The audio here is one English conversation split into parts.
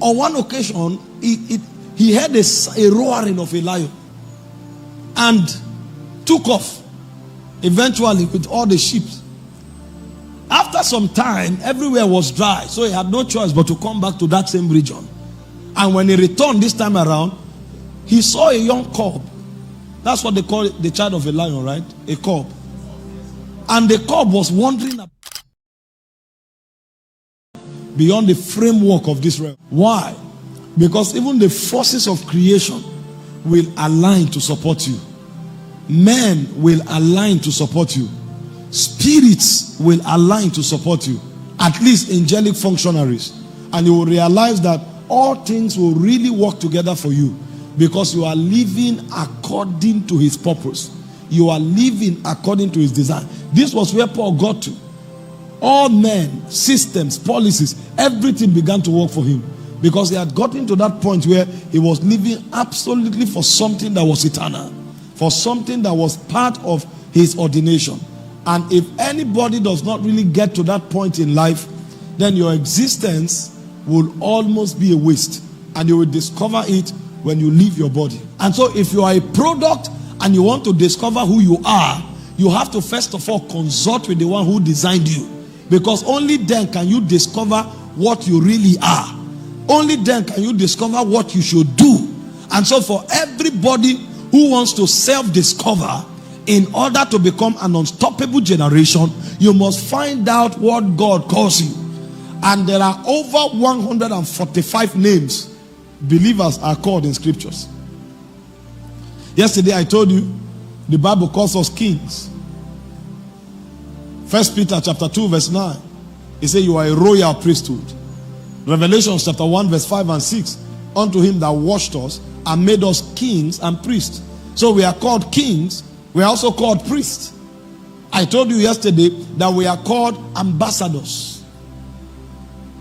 On one occasion, he heard a roaring of a lion and took off eventually with all the sheep. After some time, everywhere was dry, so he had no choice but to come back to that same region. And when he returned this time around, he saw a young cub. That's what they call the child of a lion, right? A cub. And the cub was wandering beyond the framework of this realm. Why? Because even the forces of creation will align to support you. Men will align to support you. Spirits will align to support you. At least angelic functionaries. And you will realize that all things will really work together for you, because you are living according to his purpose. You are living according to his design. This was where Paul got to. All men, systems, policies, everything began to work for him, because he had gotten to that point where he was living absolutely for something that was eternal, for something that was part of his ordination. And if anybody does not really get to that point in life, then your existence will almost be a waste, and you will discover it when you leave your body. And so if you are a product and you want to discover who you are, you have to first of all consult with the one who designed you, because only then can you discover what you really are. Only then can you discover what you should do. And so for everybody who wants to self-discover in order to become an unstoppable generation, you must find out what God calls you. And there are over 145 names believers are called in scriptures. Yesterday I told you the Bible calls us kings. 1 Peter chapter 2 verse 9. It says you are a royal priesthood. Revelation chapter 1 verse 5 and 6. Unto him that washed us and made us kings and priests. So we are called kings. We are also called priests. I told you yesterday that we are called ambassadors.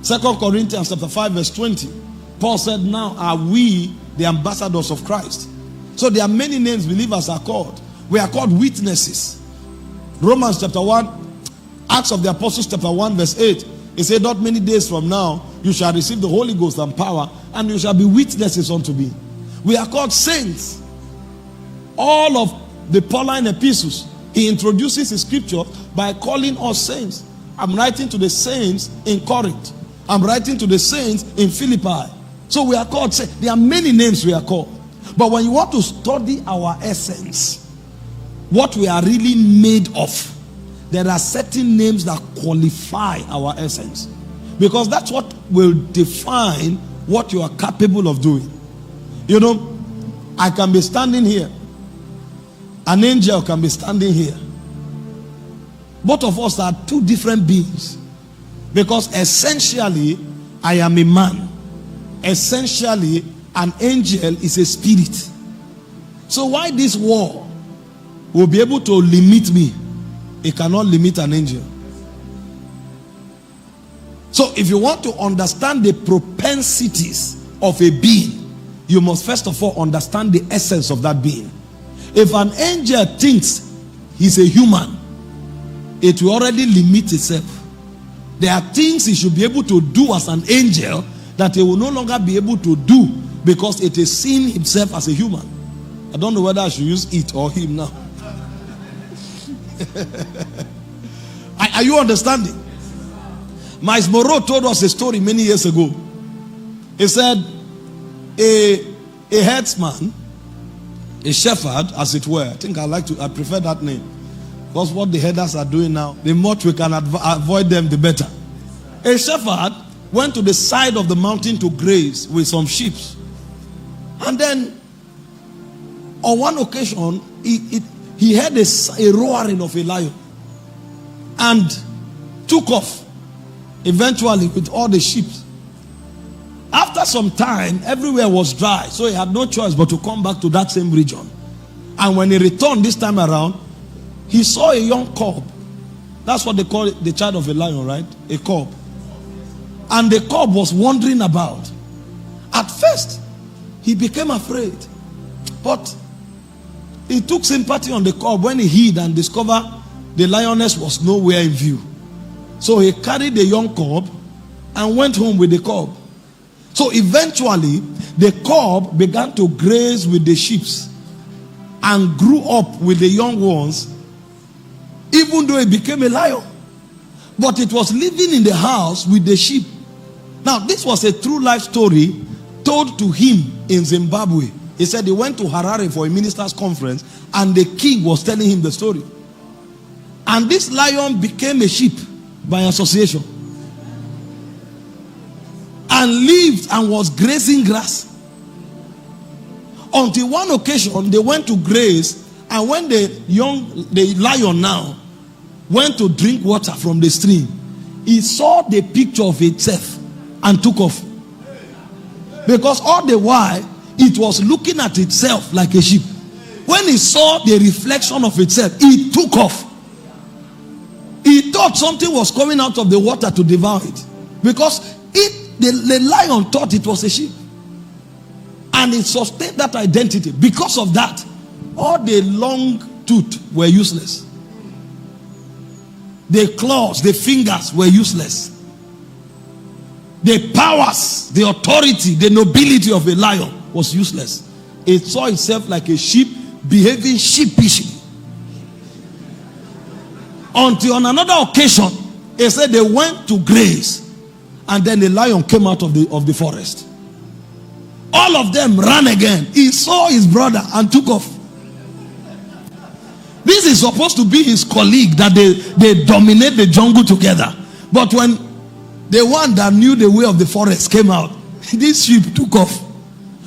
2 Corinthians chapter 5 verse 20. Paul said, now are we the ambassadors of Christ. So there are many names believers are called. We are called witnesses. Romans chapter 1, Acts of the Apostles chapter 1 verse 8. It said, not many days from now, you shall receive the Holy Ghost and power, and you shall be witnesses unto me. We are called saints. All of the Pauline epistles, he introduces his scripture by calling us saints. I'm writing to the saints in Corinth. I'm writing to the saints in Philippi. So we are called saints. There are many names we are called. But when you want to study our essence, what we are really made of, there are certain names that qualify our essence. Because that's what will define what you are capable of doing. You know, I can be standing here. An angel can be standing here. Both of us are two different beings. Because essentially, I am a man. Essentially, an angel is a spirit. So why this war will be able to limit me? It cannot limit an angel. So if you want to understand the propensities of a being, you must first of all understand the essence of that being. If an angel thinks he's a human, it will already limit itself. There are things he should be able to do as an angel that he will no longer be able to do because it is seeing himself as a human. I don't know whether I should use it or him now. Are you understanding? Myles Munroe told us a story many years ago. He said a herdsman, a shepherd as it were, I prefer that name, because what the herders are doing now, the more we can avoid them, the better. A shepherd went to the side of the mountain to graze with some sheep. And then on one occasion he heard a roaring of a lion and took off eventually with all the sheep. After some time, everywhere was dry, so he had no choice but to come back to that same region. And when he returned this time around, he saw a young cub. That's what they call it, the child of a lion, right? A cub. And the cub was wandering about. At first, he became afraid. But he took sympathy on the cub when he hid and discovered the lioness was nowhere in view. So he carried the young cub and went home with the cub. So eventually, the cub began to graze with the sheep and grew up with the young ones, even though it became a lion. But it was living in the house with the sheep. Now, this was a true life story told to him in Zimbabwe. He said he went to Harare for a minister's conference, and the king was telling him the story. And this lion became a sheep by association, and lived and was grazing grass. Until one occasion, they went to graze, and when the lion now went to drink water from the stream, he saw the picture of itself and took off. Because all the while, it was looking at itself like a sheep. When he saw the reflection of itself, he took off. He thought something was coming out of the water to devour it. Because the lion thought it was a sheep. And it sustained that identity. Because of that, all the long tooth were useless. The claws, the fingers were useless. The powers, the authority, the nobility of a lion was useless. It saw itself like a sheep, behaving sheepishly. Until on another occasion, it said they went to graze, and then the lion came out of the forest. All of them ran again. He saw his brother and took off. This is supposed to be his colleague, that they dominate the jungle together. But when the one that knew the way of the forest came out, this sheep took off.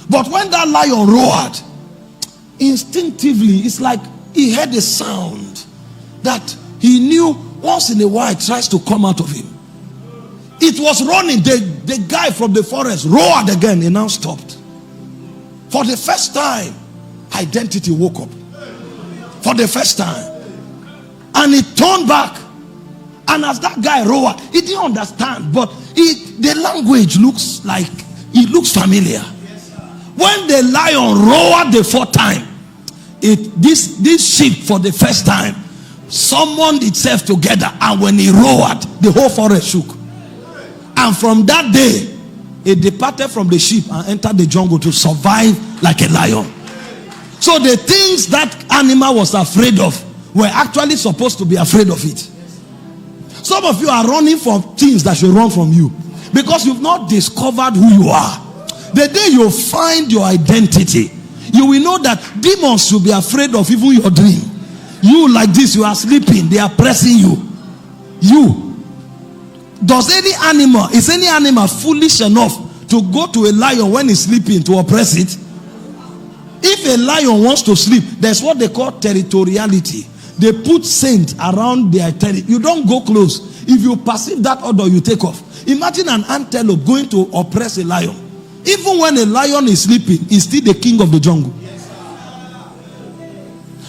But when that lion roared, instinctively, it's like he heard a sound that he knew once in a while it tries to come out of him. It was running. The guy from the forest roared again. He now stopped. For the first time, identity woke up. For the first time. And he turned back. And as that guy roared, he didn't understand. But the language looks like, it looks familiar. When the lion roared the fourth time, this sheep for the first time summoned itself together, and when he roared, the whole forest shook. And from that day, it departed from the sheep and entered the jungle to survive like a lion. So the things that animal was afraid of were actually supposed to be afraid of it. Some of you are running from things that should run from you because you've not discovered who you are. The day you find your identity, you will know that demons should be afraid of even your dream. You like this, you are sleeping, they are pressing you. Is any animal foolish enough to go to a lion when he's sleeping to oppress it? If a lion wants to sleep, there's what they call territoriality. They put scent around their territory. You don't go close. If you perceive that odor, you take off. Imagine an antelope going to oppress a lion. Even when a lion is sleeping, he's still the king of the jungle.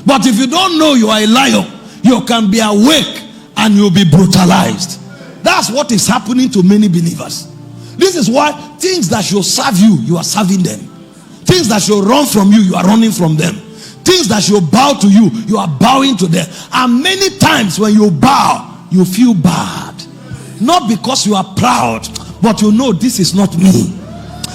But if you don't know you are a lion, you can be awake and you'll be brutalized. That's what is happening to many believers. This is why things that should serve you, you are serving them. Things that should run from you, you are running from them. Things that should bow to you, you are bowing to them. And many times when you bow, you feel bad. Not because you are proud, but you know this is not me.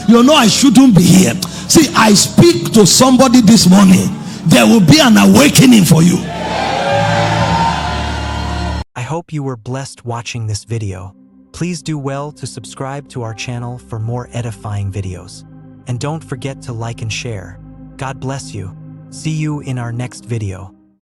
You know I shouldn't be here. See, I speak to somebody this morning. There will be an awakening for you. I hope you were blessed watching this video. Please do well to subscribe to our channel for more edifying videos. And don't forget to like and share. God bless you. See you in our next video.